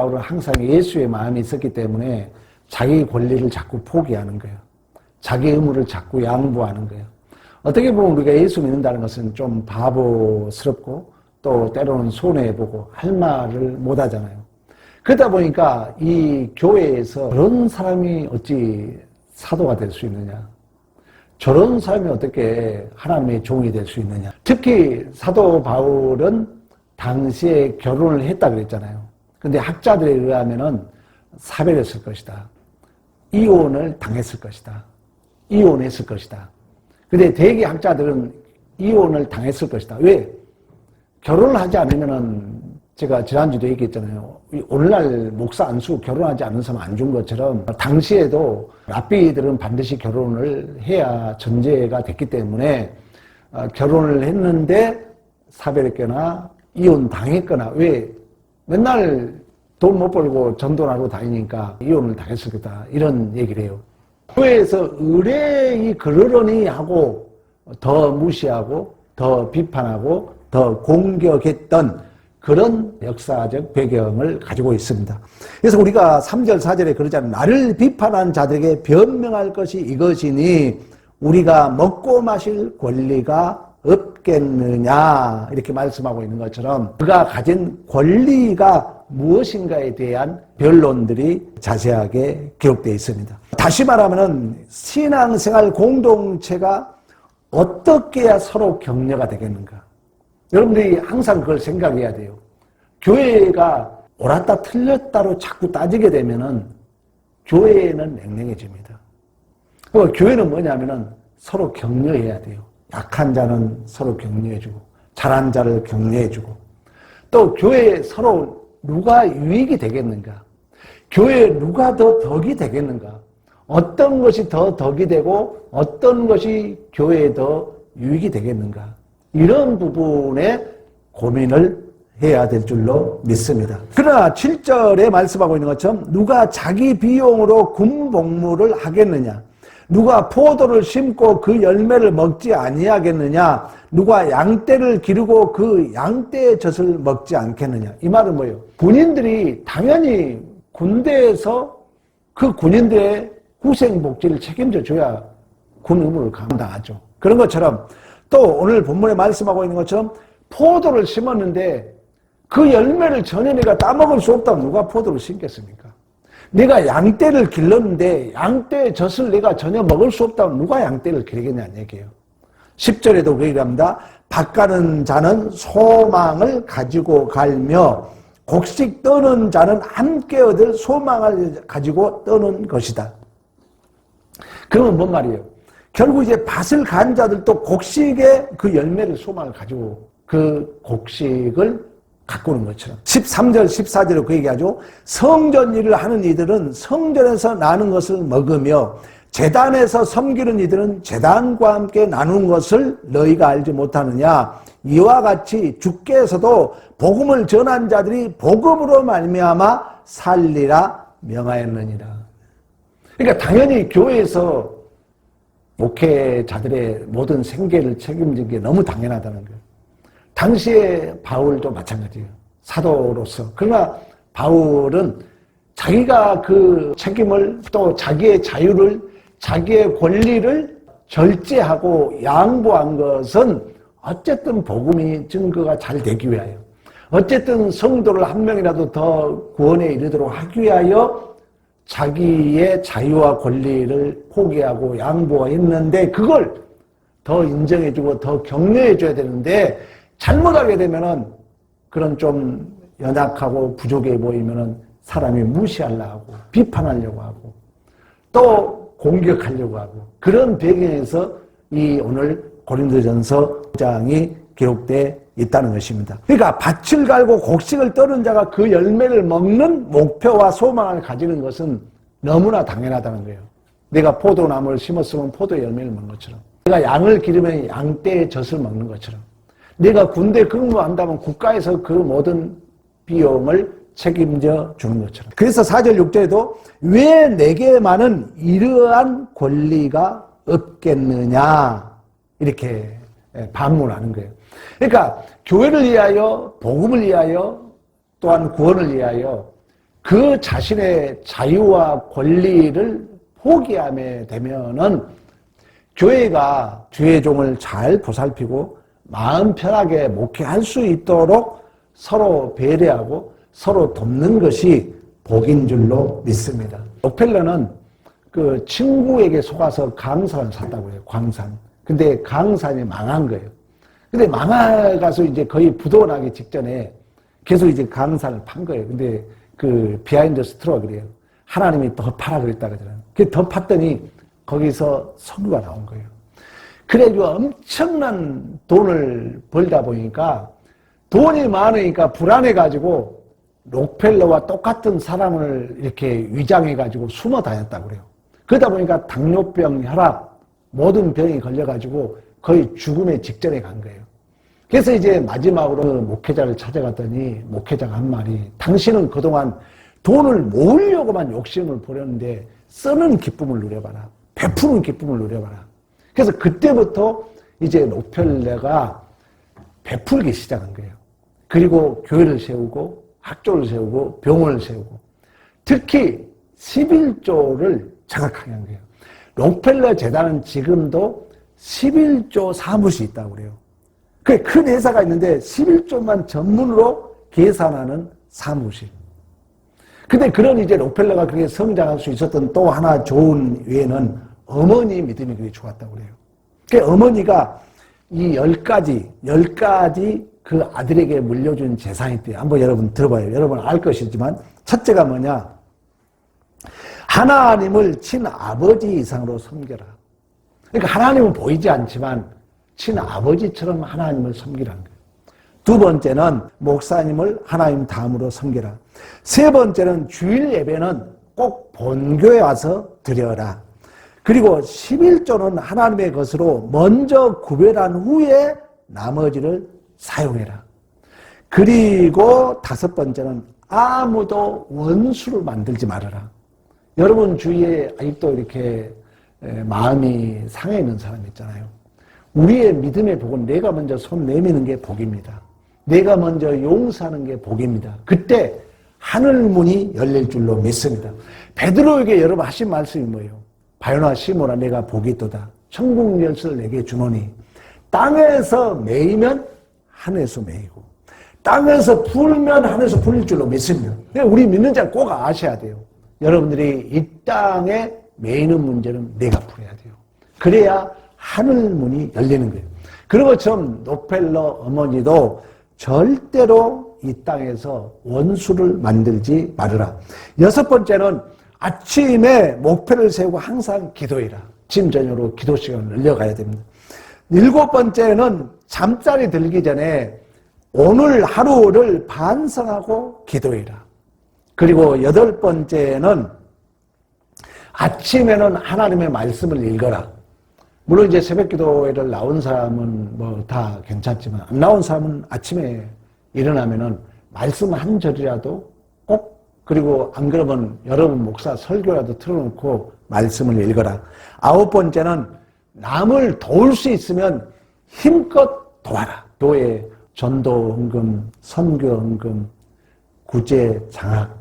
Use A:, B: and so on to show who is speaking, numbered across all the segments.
A: 바울은 항상 예수의 마음이 있었기 때문에 자기 권리를 자꾸 포기하는 거예요. 자기 의무를 자꾸 양보하는 거예요. 어떻게 보면 우리가 예수 믿는다는 것은 좀 바보스럽고 또 때로는 손해보고 할 말을 못 하잖아요. 그러다 보니까 이 교회에서 저런 사람이 어찌 사도가 될 수 있느냐, 저런 사람이 어떻게 하나님의 종이 될 수 있느냐. 특히 사도 바울은 당시에 결혼을 했다 그랬잖아요. 근데 학자들에 의하면은 사별했을 것이다. 이혼을 당했을 것이다. 이혼했을 것이다. 근데 대개 학자들은 이혼을 당했을 것이다. 왜? 결혼을 하지 않으면은 제가 지난주도 얘기했잖아요. 오늘날 목사 안수 결혼하지 않은 사람 안 준 것처럼 당시에도 랍비들은 반드시 결혼을 해야 전제가 됐기 때문에 결혼을 했는데 사별했거나 이혼 당했거나, 왜? 맨날 돈 못 벌고 전도하고 다니니까 이혼을 당했을 거다, 이런 얘기를 해요. 교회에서 의뢰이 그러려니 하고 더 무시하고 더 비판하고 더 공격했던 그런 역사적 배경을 가지고 있습니다. 그래서 우리가 3절 4절에 그러잖아요. 나를 비판한 자들에게 변명할 것이 이것이니 우리가 먹고 마실 권리가 없겠느냐, 이렇게 말씀하고 있는 것처럼 그가 가진 권리가 무엇인가에 대한 변론들이 자세하게 기록되어 있습니다. 다시 말하면 신앙생활 공동체가 어떻게 해야 서로 격려가 되겠는가. 여러분들이 항상 그걸 생각해야 돼요. 교회가 옳았다 틀렸다로 자꾸 따지게 되면은 교회는 냉랭해집니다. 그리고 교회는 뭐냐면은 서로 격려해야 돼요. 약한 자는 서로 격려해주고 잘한 자를 격려해주고, 또 교회에 서로 누가 유익이 되겠는가, 교회에 누가 더 덕이 되겠는가, 어떤 것이 더 덕이 되고 어떤 것이 교회에 더 유익이 되겠는가, 이런 부분에 고민을 해야 될 줄로 믿습니다. 그러나 7절에 말씀하고 있는 것처럼 누가 자기 비용으로 군복무를 하겠느냐, 누가 포도를 심고 그 열매를 먹지 아니하겠느냐, 누가 양떼를 기르고 그 양떼의 젖을 먹지 않겠느냐. 이 말은 뭐예요? 군인들이 당연히 군대에서 그 군인들의 후생복지를 책임져 줘야 군 의무를 감당하죠. 그런 것처럼 또 오늘 본문에 말씀하고 있는 것처럼 포도를 심었는데 그 열매를 전혀 내가 따먹을 수 없다면 누가 포도를 심겠습니까? 내가 양떼를 길렀는데 양떼의 젖을 내가 전혀 먹을 수 없다면 누가 양떼를 기르겠냐는 얘기예요. 10절에도 그 얘기합니다. 밭가는 자는 소망을 가지고 갈며 곡식 떠는 자는 함께 얻을 소망을 가지고 떠는 것이다. 그러면 뭔 말이에요? 결국 이제 밭을 간 자들도 곡식의 그 열매를 소망을 가지고 그 곡식을 가꾸는 것처럼 13절 14절에 그 얘기하죠. 성전 일을 하는 이들은 성전에서 나는 것을 먹으며 제단에서 섬기는 이들은 제단과 함께 나눈 것을 너희가 알지 못하느냐. 이와 같이 주께서도 복음을 전한 자들이 복음으로 말미암아 살리라 명하였느니라. 그러니까 당연히 교회에서 목회자들의 모든 생계를 책임진 게 너무 당연하다는 거예요. 당시에 바울도 마찬가지예요. 사도로서. 그러나 바울은 자기가 그 책임을, 또 자기의 자유를, 자기의 권리를 절제하고 양보한 것은 어쨌든 복음이 증거가 잘 되기 위하여, 어쨌든 성도를 한 명이라도 더 구원에 이르도록 하기 위하여 자기의 자유와 권리를 포기하고 양보했는데, 그걸 더 인정해주고 더 격려해줘야 되는데, 잘못하게 되면은 그런 좀 연약하고 부족해 보이면은 사람이 무시하려고 하고 비판하려고 하고 또 공격하려고 하고, 그런 배경에서 이 오늘 고린도전서 9장이 기록되어 있다는 것입니다. 그러니까 밭을 갈고 곡식을 떠는 자가 그 열매를 먹는 목표와 소망을 가지는 것은 너무나 당연하다는 거예요. 내가 포도나무를 심었으면 포도 열매를 먹는 것처럼, 내가 양을 기르면 양떼의 젖을 먹는 것처럼, 내가 군대 근무한다면 국가에서 그 모든 비용을 책임져 주는 것처럼. 그래서 4절 6절에도 왜 내게만은 이러한 권리가 없겠느냐, 이렇게 반문하는 거예요. 그러니까 교회를 위하여, 복음을 위하여, 또한 구원을 위하여 그 자신의 자유와 권리를 포기하게 되면은 교회가 주의 종을 잘 보살피고 마음 편하게 목회할 수 있도록 서로 배려하고 서로 돕는 것이 복인 줄로 믿습니다. 록펠러는 그 친구에게 속아서 강산을 샀다고 해요. 광산. 근데 강산이 망한 거예요. 근데 망해가서 이제 거의 부도나기 직전에 계속 이제 강산을 판 거예요. 근데 그 비하인드 스트로크래요. 하나님이 더 파라 그랬다 그러잖아요. 더 팠더니 거기서 석유가 나온 거예요. 그래가지고 엄청난 돈을 벌다 보니까 돈이 많으니까 불안해가지고 록펠러와 똑같은 사람을 이렇게 위장해가지고 숨어 다녔다고 그래요. 그러다 보니까 당뇨병, 혈압, 모든 병이 걸려가지고 거의 죽음의 직전에 간 거예요. 그래서 이제 마지막으로 목회자를 찾아갔더니 목회자가 한 말이 당신은 그동안 돈을 모으려고만 욕심을 부렸는데 쓰는 기쁨을 누려봐라. 베푸는 기쁨을 누려봐라. 그래서 그때부터 이제 록펠러가 베풀기 시작한 거예요. 그리고 교회를 세우고 학교를 세우고 병원을 세우고 특히 11조를 장악하게 한 거예요. 록펠러 재단은 지금도 11조 사무실이 있다고 그래요. 그 큰 회사가 있는데 11조만 전문으로 계산하는 사무실. 근데 그런 이제 록펠러가 그렇게 성장할 수 있었던 또 하나 좋은 외에는 어머니 믿음이 그렇게 좋았다고 그래요. 그 어머니가 이 10가지 그 아들에게 물려준 재산이 있대요. 한번 여러분 들어봐요. 여러분 알 것이지만 첫째가 뭐냐? 하나님을 친아버지 이상으로 섬겨라. 그러니까 하나님은 보이지 않지만 친아버지처럼 하나님을 섬기라는 거예요. 두 번째는 목사님을 하나님 다음으로 섬겨라. 세 번째는 주일 예배는 꼭 본교에 와서 드려라. 그리고 11조는 하나님의 것으로 먼저 구별한 후에 나머지를 사용해라. 그리고 다섯 번째는 아무도 원수를 만들지 말아라. 여러분 주위에 아직도 이렇게 마음이 상해 있는 사람 있잖아요. 우리의 믿음의 복은 내가 먼저 손 내미는 게 복입니다. 내가 먼저 용서하는 게 복입니다. 그때 하늘문이 열릴 줄로 믿습니다. 베드로에게 여러분 하신 말씀이 뭐예요? 바요나 시모나 내가 복이 있도다. 천국 열쇠를 내게 주노니 땅에서 매이면 하늘에서 매이고 땅에서 풀면 하늘에서 풀릴 줄로 믿습니다. 우리 믿는 자는 꼭 아셔야 돼요. 여러분들이 이 땅에 매이는 문제는 내가 풀어야 돼요. 그래야 하늘문이 열리는 거예요. 그런 것처럼 록펠러 어머니도 절대로 이 땅에서 원수를 만들지 말으라. 여섯 번째는 아침에 목표를 세우고 항상 기도해라. 아침 저녁으로 기도 시간을 늘려가야 됩니다. 일곱 번째는 잠자리 들기 전에 오늘 하루를 반성하고 기도해라. 그리고 여덟 번째는 아침에는 하나님의 말씀을 읽어라. 물론 이제 새벽 기도회를 나온 사람은 뭐 다 괜찮지만 안 나온 사람은 아침에 일어나면은 말씀 한 절이라도 꼭, 그리고 안 그러면 여러분 목사 설교라도 틀어놓고 말씀을 읽어라. 아홉 번째는 남을 도울 수 있으면 힘껏 도와라. 교회 전도 헌금, 선교 헌금, 구제 장학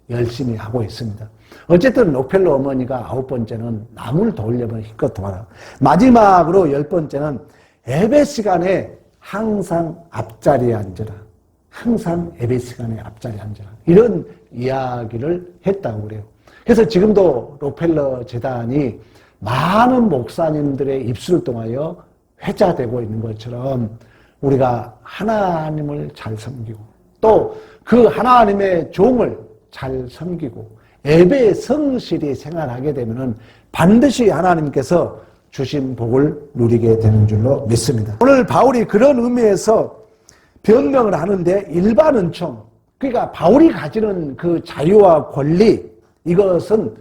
A: 열심히 하고 있습니다. 어쨌든 록펠러 어머니가 아홉 번째는 남을 도우려면 힘껏 도와라. 마지막으로 열 번째는 예배 시간에 항상 앞자리에 앉아라. 항상 예배 시간에 앞자리에 앉아라. 이런 이야기를 했다고 그래요. 그래서 지금도 록펠러 재단이 많은 목사님들의 입술을 통하여 회자되고 있는 것처럼 우리가 하나님을 잘 섬기고 또 그 하나님의 종을 잘 섬기고 예배에 성실히 생활하게 되면은 반드시 하나님께서 주신 복을 누리게 되는 줄로 믿습니다. 오늘 바울이 그런 의미에서 변명을 하는데 일반 은총, 그러니까 바울이 가지는 그 자유와 권리, 이것은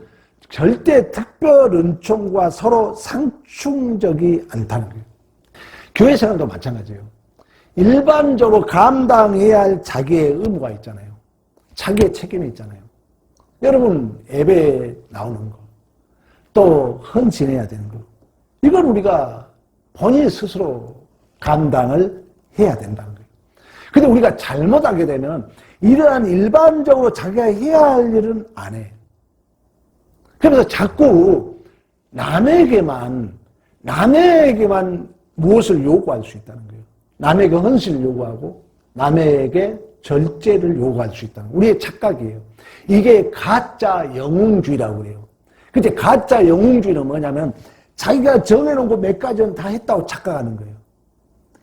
A: 절대 특별 은총과 서로 상충적이 않다는 거예요. 교회 생활도 마찬가지예요. 일반적으로 감당해야 할 자기의 의무가 있잖아요. 자기의 책임이 있잖아요. 여러분 예배에 나오는 거, 또 헌신해야 되는 거, 이건 우리가 본인 스스로 감당을 해야 된다는 거예요. 근데 우리가 잘못하게 되면 이러한 일반적으로 자기가 해야 할 일은 안 해. 그래서 자꾸 남에게만 무엇을 요구할 수 있다는 거예요. 남에게 헌신을 요구하고 남에게 절제를 요구할 수 있다는 거예요. 우리의 착각이에요. 이게 가짜 영웅주의라고 그래요. 근데 가짜 영웅주의는 뭐냐면 자기가 정해놓은 거 몇 가지는 다 했다고 착각하는 거예요.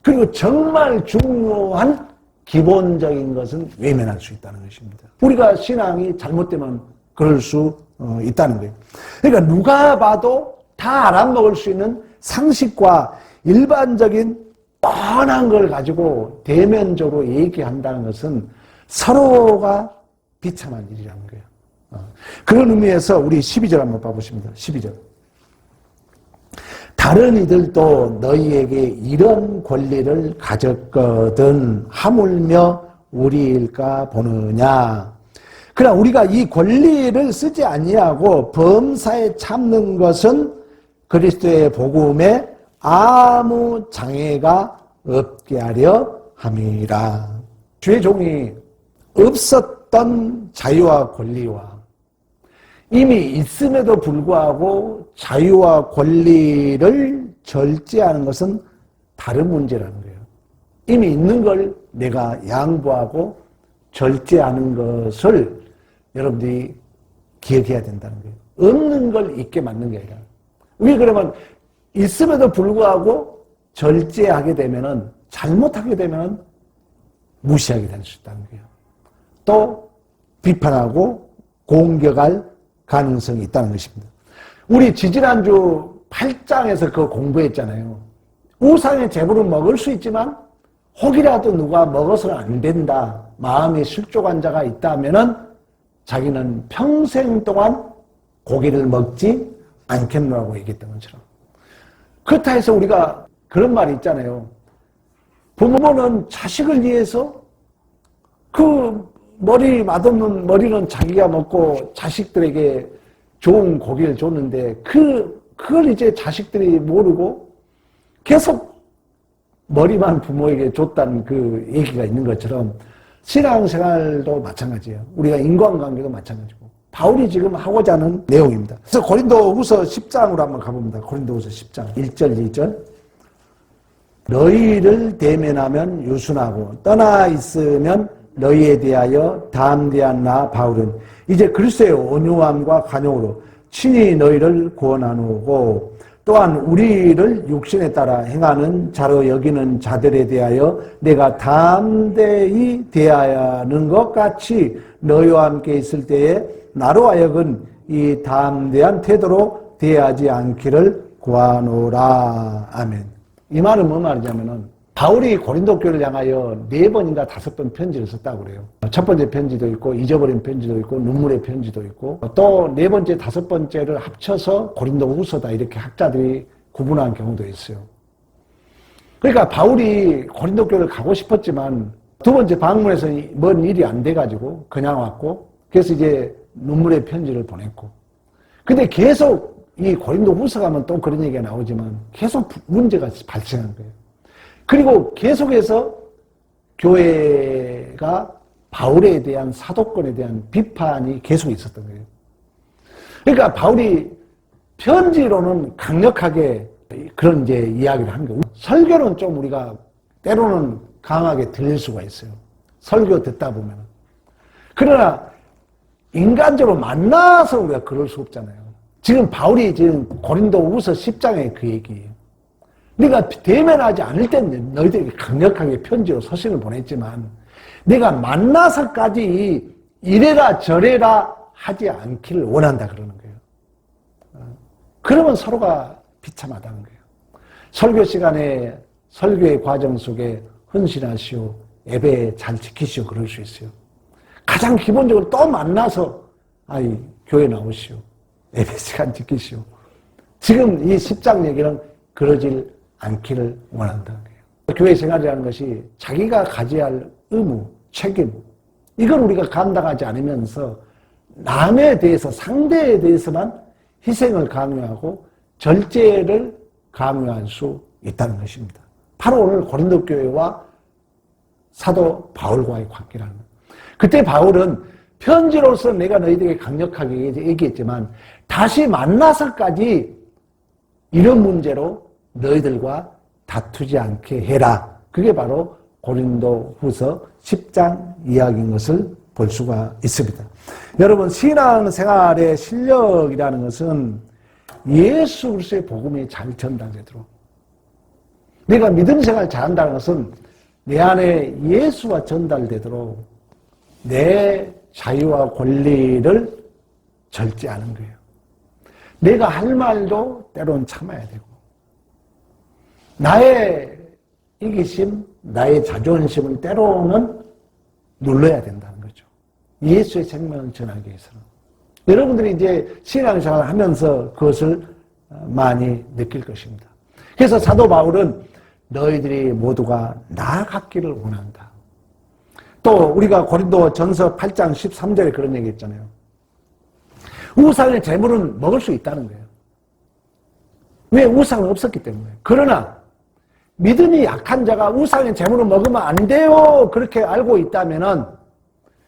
A: 그리고 정말 중요한 기본적인 것은 외면할 수 있다는 것입니다. 우리가 신앙이 잘못되면 그럴 수 있다는 거예요. 그러니까 누가 봐도 다 알아먹을 수 있는 상식과 일반적인 뻔한 걸 가지고 대면적으로 얘기한다는 것은 서로가 비참한 일이라는 거예요. 그런 의미에서 우리 12절 한번 봐보십니다. 12절. 다른 이들도 너희에게 이런 권리를 가졌거든 하물며 우리일까 보느냐. 그러나 우리가 이 권리를 쓰지 아니하고 범사에 참는 것은 그리스도의 복음에 아무 장애가 없게 하려 함이라. 주의 종이 없었던 자유와 권리와 이미 있음에도 불구하고 자유와 권리를 절제하는 것은 다른 문제라는 거예요. 이미 있는 걸 내가 양보하고 절제하는 것을 여러분들이 기억해야 된다는 거예요. 없는 걸 있게 만든 게 아니라. 우리 그러면 있음에도 불구하고 절제하게 되면은, 잘못하게 되면은 무시하게 될 수 있다는 거예요. 또 비판하고 공격할 가능성이 있다는 것입니다. 우리 지지난주 8장에서 그거 공부했잖아요. 우상의 제물은 먹을 수 있지만 혹이라도 누가 먹어서는 안 된다. 마음이 실족한 자가 있다면은 자기는 평생 동안 고기를 먹지 않겠노라고 얘기했던 것처럼. 그렇다 해서 우리가 그런 말이 있잖아요. 부모는 자식을 위해서 그 머리 맛없는 머리는 자기가 먹고 자식들에게 좋은 고기를 줬는데 그걸 이제 자식들이 모르고 계속 머리만 부모에게 줬다는 그 얘기가 있는 것처럼 신앙생활도 마찬가지예요. 우리가 인간관계도 마찬가지고. 바울이 지금 하고자 하는 내용입니다. 그래서 고린도후서 10장으로 한번 가봅니다. 고린도후서 10장 1절 2절. 너희를 대면하면 유순하고 떠나 있으면 너희에 대하여 담대한 나 바울은 이제 그리스도의 온유함과 간용으로 친히 너희를 구원하노고 또한 우리를 육신에 따라 행하는 자로 여기는 자들에 대하여 내가 담대히 대하는 것 같이 너희와 함께 있을 때에 나로 하여금 이 담대한 태도로 대하지 않기를 구하노라. 아멘. 이 말은 뭐 말이냐면은 바울이 고린도 교회를 향하여 4번인가 5번 편지를 썼다고 그래요. 첫 번째 편지도 있고 잊어버린 편지도 있고 눈물의 편지도 있고 또 4번째 5번째를 합쳐서 고린도 후서다 이렇게 학자들이 구분한 경우도 있어요. 그러니까 바울이 고린도 교회를 가고 싶었지만 두 번째 방문에서 뭔 일이 안 돼가지고 그냥 왔고 그래서 이제 눈물의 편지를 보냈고 근데 계속 이 고린도 후서 가면 또 그런 얘기가 나오지만 계속 문제가 발생한 거예요. 그리고 계속해서 교회가 바울에 대한 사도권에 대한 비판이 계속 있었던 거예요. 그러니까 바울이 편지로는 강력하게 그런 이제 이야기를 한 거고 설교는 좀 우리가 때로는 강하게 들릴 수가 있어요. 설교 듣다 보면. 그러나 인간적으로 만나서 우리가 그럴 수 없잖아요. 지금 바울이 지금 고린도후서 10장에 그 얘기예요. 네가 대면하지 않을 때는 너희들에게 강력하게 편지로 서신을 보냈지만 내가 만나서까지 이래라 저래라 하지 않기를 원한다 그러는 거예요. 그러면 서로가 비참하다는 거예요. 설교 시간에 설교의 과정 속에 헌신하시오. 예배 잘 지키시오. 그럴 수 있어요. 가장 기본적으로 또 만나서 교회 나오시오. 예배 시간 지키시오. 지금 이 10장 얘기는 그러질 않기를 원한다는 거예요. 교회 생활이라는 것이 자기가 가져야 할 의무, 책임 이걸 우리가 감당하지 않으면서 남에 대해서 상대에 대해서만 희생을 강요하고 절제를 강요할 수 있다는 것입니다. 바로 오늘 고린도 교회와 사도 바울과의 관계라는 거예요. 그때 바울은 편지로서 내가 너희들에게 강력하게 얘기했지만 다시 만나서까지 이런 문제로 너희들과 다투지 않게 해라. 그게 바로 고린도 후서 10장 이야기인 것을 볼 수가 있습니다. 여러분, 신앙생활의 실력이라는 것은 예수 그리스도의 복음이 잘 전달되도록, 내가 믿음 생활 잘한다는 것은 내 안에 예수가 전달되도록 내 자유와 권리를 절제하는 거예요. 내가 할 말도 때로는 참아야 되고, 나의 이기심, 나의 자존심을 때로는 눌러야 된다는 거죠. 예수의 생명을 전하기 위해서는. 여러분들이 이제 신앙생활을 하면서 그것을 많이 느낄 것입니다. 그래서 사도 바울은 너희들이 모두가 나아갔기를 원한다. 또 우리가 고린도 전서 8장 13절에 그런 얘기 했잖아요. 우상의 재물은 먹을 수 있다는 거예요. 왜? 우상은 없었기 때문에. 그러나 믿음이 약한 자가 우상의 재물을 먹으면 안 돼요, 그렇게 알고 있다면은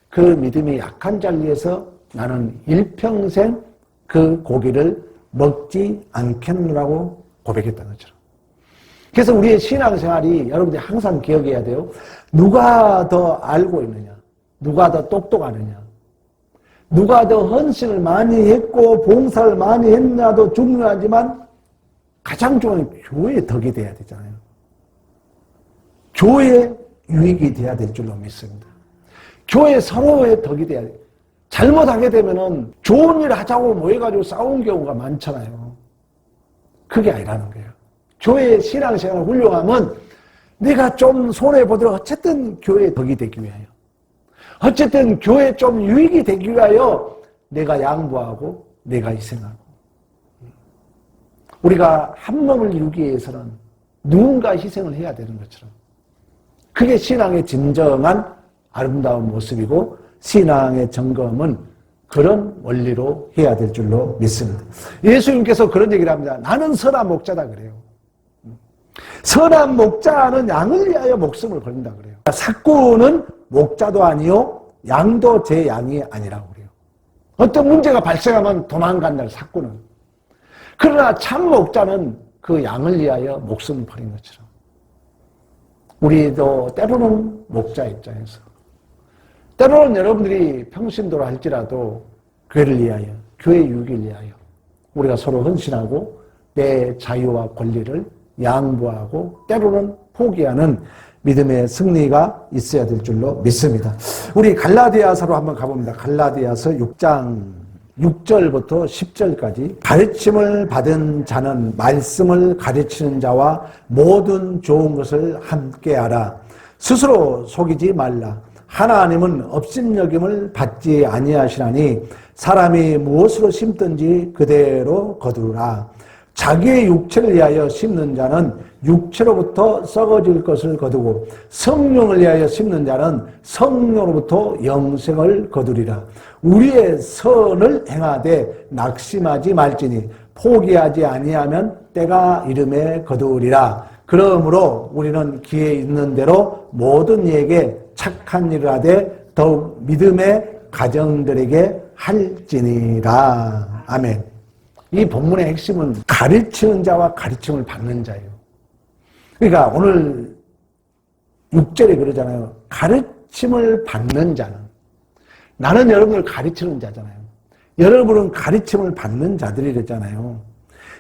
A: 그 믿음이 약한 자를 위해서 나는 일평생 그 고기를 먹지 않겠노라고 고백했다는 것처럼. 그래서 우리의 신앙생활이 여러분들이 항상 기억해야 돼요. 누가 더 알고 있느냐, 누가 더 똑똑하느냐, 누가 더 헌신을 많이 했고 봉사를 많이 했냐도 중요하지만 가장 중요한 교회의 덕이 돼야 되잖아요. 교회의 유익이 돼야 될 줄로 믿습니다. 교회 서로의 덕이 돼야 돼요. 잘못하게 되면은 좋은 일 하자고 모여가지고 싸운 경우가 많잖아요. 그게 아니라는 거예요. 교회의 신앙생활 훌륭함은 내가 좀 손해보더라도 어쨌든 교회의 덕이 되기 위하여, 어쨌든 교회에 좀 유익이 되기 위하여 내가 양보하고 내가 희생하고, 우리가 한 몸을 이루기 위해서는 누군가 희생을 해야 되는 것처럼, 그게 신앙의 진정한 아름다운 모습이고 신앙의 점검은 그런 원리로 해야 될 줄로 믿습니다. 예수님께서 그런 얘기를 합니다. 나는 선한 목자다 그래요. 선한 목자는 양을 위하여 목숨을 걸린다 그래요. 삭구는 목자도 아니요 양도 제 양이 아니라고 그래요. 어떤 문제가 발생하면 도망간다, 삭구는. 그러나 참 목자는 그 양을 위하여 목숨을 버린 것처럼 우리도 때로는 목자 입장에서, 때로는 여러분들이 평신도로 할지라도 교회를 위하여, 교회 유익을 위하여 우리가 서로 헌신하고 내 자유와 권리를 양보하고 때로는 포기하는 믿음의 승리가 있어야 될 줄로 믿습니다. 우리 갈라디아서로 한번 가봅니다. 갈라디아서 6장 6절부터 10절까지. 가르침을 받은 자는 말씀을 가르치는 자와 모든 좋은 것을 함께하라. 스스로 속이지 말라. 하나님은 업신여김을 받지 아니하시나니 사람이 무엇으로 심든지 그대로 거두라. 자기의 육체를 위하여 심는 자는 육체로부터 썩어질 것을 거두고 성령을 위하여 심는 자는 성령으로부터 영생을 거두리라. 우리의 선을 행하되 낙심하지 말지니 포기하지 아니하면 때가 이름에 거두리라. 그러므로 우리는 기회 있는 대로 모든 이에게 착한 일을 하되 더욱 믿음의 가정들에게 할지니라. 아멘. 이 본문의 핵심은 가르치는 자와 가르침을 받는 자예요. 그러니까 오늘 6절에 그러잖아요. 가르침을 받는 자는, 나는 여러분을 가르치는 자잖아요. 여러분은 가르침을 받는 자들이랬잖아요.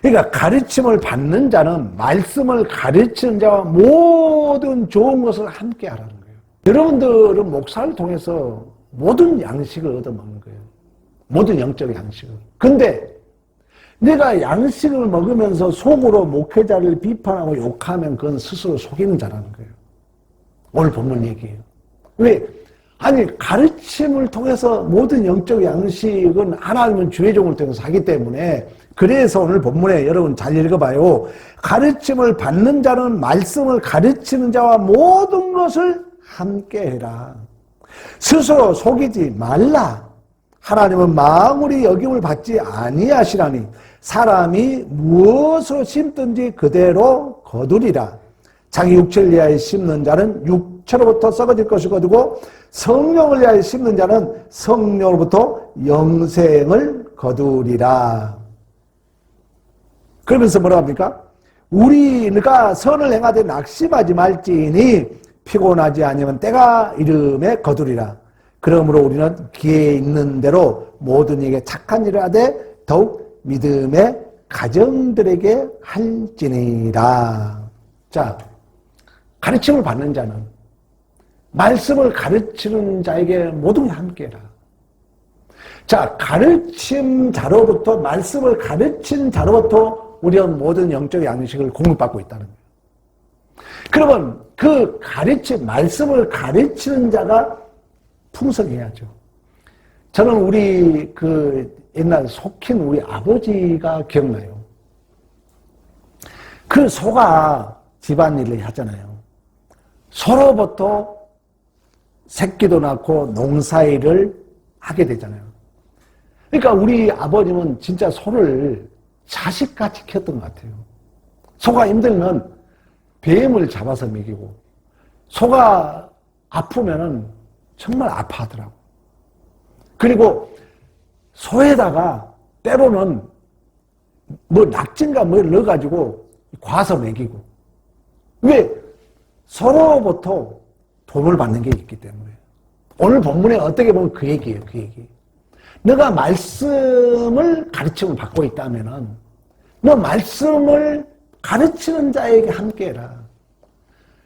A: 그러니까 가르침을 받는 자는 말씀을 가르치는 자와 모든 좋은 것을 함께 하라는 거예요. 여러분들은 목사를 통해서 모든 양식을 얻어먹는 거예요. 모든 영적 양식을. 근데 내가 양식을 먹으면서 속으로 목회자를 비판하고 욕하면 그건 스스로 속이는 자라는 거예요. 오늘 본문 얘기예요. 왜? 아니, 가르침을 통해서 모든 영적 양식은 하나님은 주의 종을 통해서 하기 때문에, 그래서 오늘 본문에 여러분 잘 읽어봐요. 가르침을 받는 자는 말씀을 가르치는 자와 모든 것을 함께 해라. 스스로 속이지 말라. 하나님은 망울이 여김을 받지 아니하시라니 사람이 무엇으로 심든지 그대로 거두리라. 자기 육체를 위하여 심는 자는 육체로부터 썩어질 것을 거두고 성령을 위하여 심는 자는 성령으로부터 영생을 거두리라. 그러면서 뭐라고 합니까? 우리가 선을 행하되 낙심하지 말지니 피곤하지 아니면 때가 이름에 거두리라. 그러므로 우리는 기회에 있는 대로 모든 이에게 착한 일을 하되 더욱 믿음의 가정들에게 할지니라. 자, 가르침을 받는 자는 말씀을 가르치는 자에게 모든 게 함께라. 자, 가르침 자로부터, 말씀을 가르친 자로부터 우리는 모든 영적 양식을 공급받고 있다는 거예요. 그러면 그 말씀을 가르치는 자가 풍성해야죠. 저는 우리 옛날 속힌 우리 아버지가 기억나요. 그 소가 집안일을 하잖아요. 소로부터 새끼도 낳고 농사일을 하게 되잖아요. 그러니까 우리 아버님은 진짜 소를 자식같이 키웠던 것 같아요. 소가 힘들면 뱀을 잡아서 먹이고, 소가 아프면은 정말 아파하더라고. 그리고 소에다가 때로는 낙진가 뭘 넣어가지고 과서 먹이고. 왜? 서로부터 돈을 받는 게 있기 때문에. 오늘 본문에 어떻게 보면 그 얘기예요, 그 얘기. 너가 말씀을 가르침을 받고 있다면은 너 말씀을 가르치는 자에게 함께해라.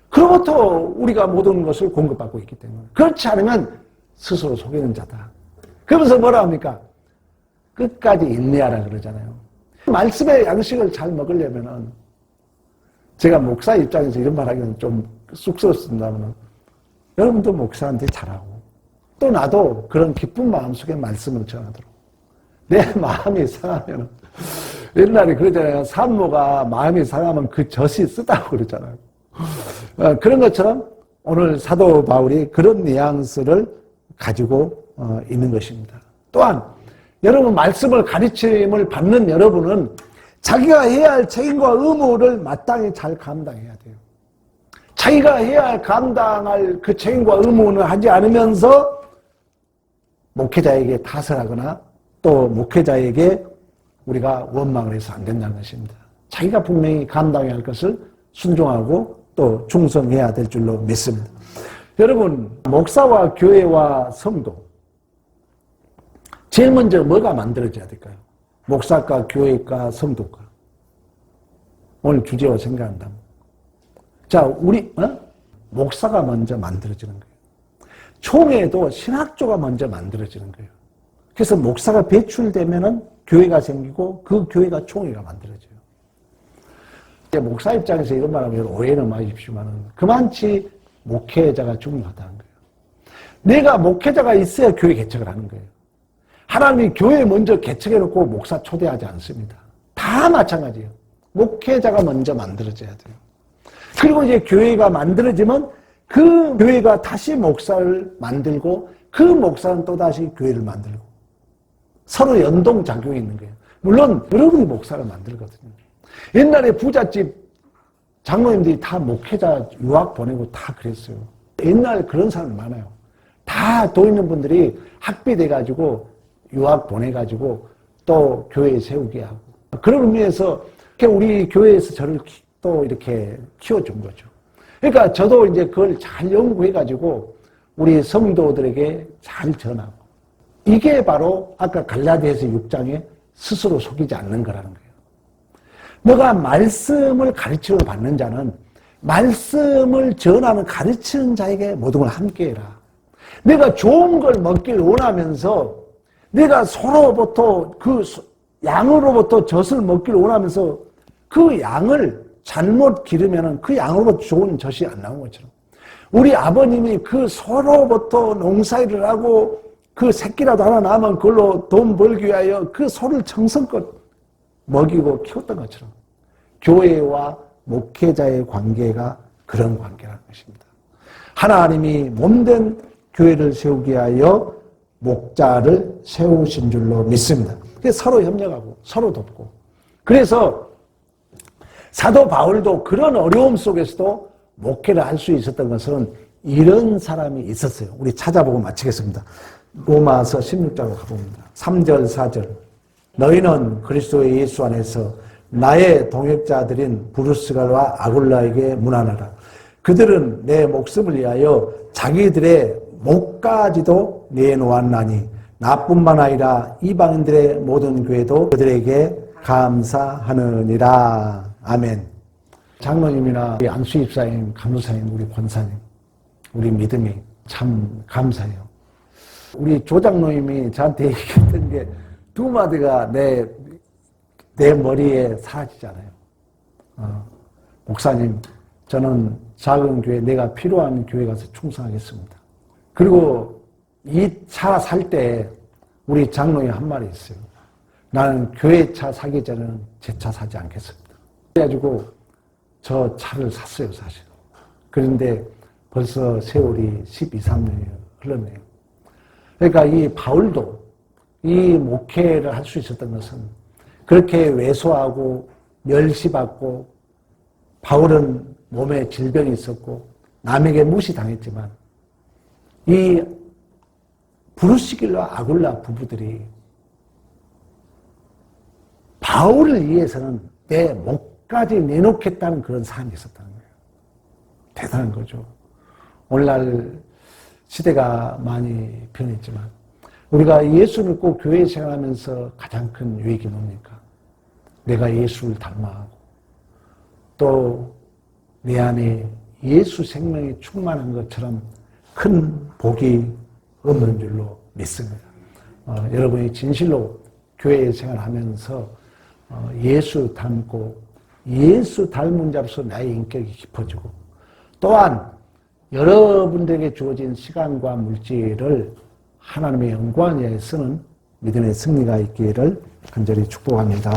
A: 그로부터 우리가 모든 것을 공급받고 있기 때문에. 그렇지 않으면 스스로 속이는 자다. 그러면서 뭐라 합니까? 끝까지 인내하라 그러잖아요. 말씀의 양식을 잘 먹으려면은, 제가 목사 입장에서 이런 말 하기는 좀 쑥스럽습니다만, 여러분도 목사한테 잘하고, 또 나도 그런 기쁜 마음 속에 말씀을 전하도록. 내 마음이 상하면, 옛날에 그러잖아요. 산모가 마음이 상하면 그 젖이 쓰다고 그러잖아요. 그런 것처럼 오늘 사도 바울이 그런 뉘앙스를 가지고 있는 것입니다. 또한 여러분, 말씀을 가르침을 받는 여러분은 자기가 해야 할 책임과 의무를 마땅히 잘 감당해야 돼요. 자기가 해야 할 감당할 그 책임과 의무는 하지 않으면서 목회자에게 탓을 하거나 또 목회자에게 우리가 원망을 해서 안 된다는 것입니다. 자기가 분명히 감당해야 할 것을 순종하고 또 충성해야 될 줄로 믿습니다. 여러분, 목사와 교회와 성도, 제일 먼저 뭐가 만들어져야 될까요? 목사과 교회과 성도과. 오늘 주제와 생각한다면. 자, 목사가 먼저 만들어지는 거예요. 총회도 신학조가 먼저 만들어지는 거예요. 그래서 목사가 배출되면은 교회가 생기고 그 교회가 총회가 만들어져요. 목사 입장에서 이런 말하면 오해는 마십시오만은 그만치 목회자가 중요하다는 거예요. 내가 목회자가 있어야 교회 개척을 하는 거예요. 하나님이 교회 먼저 개척해놓고 목사 초대하지 않습니다. 다 마찬가지예요. 목회자가 먼저 만들어져야 돼요. 그리고 이제 교회가 만들어지면 그 교회가 다시 목사를 만들고 그 목사는 또다시 교회를 만들고 서로 연동작용이 있는 거예요. 물론 여러분이 목사를 만들거든요. 옛날에 부잣집 장로님들이 다 목회자 유학 보내고 다 그랬어요. 옛날에 그런 사람 많아요. 다 돈 있는 분들이 학비 돼가지고 유학 보내가지고 또 교회에 세우게 하고. 그런 의미에서 우리 교회에서 저를 또 이렇게 키워준 거죠. 그러니까 저도 이제 그걸 잘 연구해가지고 우리 성도들에게 잘 전하고. 이게 바로 아까 갈라디아서 6장에 스스로 속이지 않는 거라는 거예요. 너가 말씀을 가르침을 받는 자는 말씀을 전하는 가르치는 자에게 모든 걸 함께해라. 내가 좋은 걸 먹길 원하면서 내가 소로부터 그 양으로부터 젖을 먹길 원하면서 그 양을 잘못 기르면은 그 양으로부터 좋은 젖이 안 나온 것처럼 우리 아버님이 그 소로부터 농사일을 하고 그 새끼라도 하나 나면 그걸로 돈 벌기 위하여 그 소를 정성껏 먹이고 키웠던 것처럼 교회와 목회자의 관계가 그런 관계라는 것입니다. 하나님이 몸된 교회를 세우기 위하여 목자를 세우신 줄로 믿습니다. 그래서 서로 협력하고 서로 돕고. 그래서 사도 바울도 그런 어려움 속에서도 목회를 할 수 있었던 것은 이런 사람이 있었어요. 우리 찾아보고 마치겠습니다. 로마서 16장으로 가봅니다. 3절, 4절. 너희는 그리스도 예수 안에서 나의 동역자들인 브루스갈과 아굴라에게 문안하라. 그들은 내 목숨을 위하여 자기들의 목까지도 내놓았나니 나뿐만 아니라 이방인들의 모든 교회도 그들에게 감사하느니라. 아멘. 장로님이나 우리 안수입사님, 간호사님, 우리 권사님, 우리 믿음이 참 감사해요. 우리 조장로님이 저한테 얘기했던 게 두 마디가 내 머리에 사라지잖아요. 목사님, 저는 작은 교회, 내가 필요한 교회 가서 충성하겠습니다. 그리고 이 차 살 때 우리 장로님 한 말이 있어요. 나는 교회 차 사기 전에는 제 차 사지 않겠습니다. 그래가지고 저 차를 샀어요, 사실. 그런데 벌써 세월이 12, 13년이 흘렀네요. 그러니까 이 바울도 이 목회를 할 수 있었던 것은 그렇게 왜소하고 멸시받고 바울은 몸에 질병이 있었고 남에게 무시당했지만 이 브루스길과 아굴라 부부들이 바울을 위해서는 내 목까지 내놓겠다는 그런 사람이 있었다는 거예요. 대단한 거죠. 오늘날 시대가 많이 변했지만 우리가 예수 믿고 교회 생활하면서 가장 큰 유익이 뭡니까? 내가 예수를 닮아가고 또 내 안에 예수 생명이 충만한 것처럼 큰 복이 없는 줄로 믿습니다. 여러분이 진실로 교회 생활하면서 예수 닮고 예수 닮은 자로서 나의 인격이 깊어지고 또한 여러분들에게 주어진 시간과 물질을 하나님의 영광에 쓰는 믿음의 승리가 있기를 간절히 축복합니다.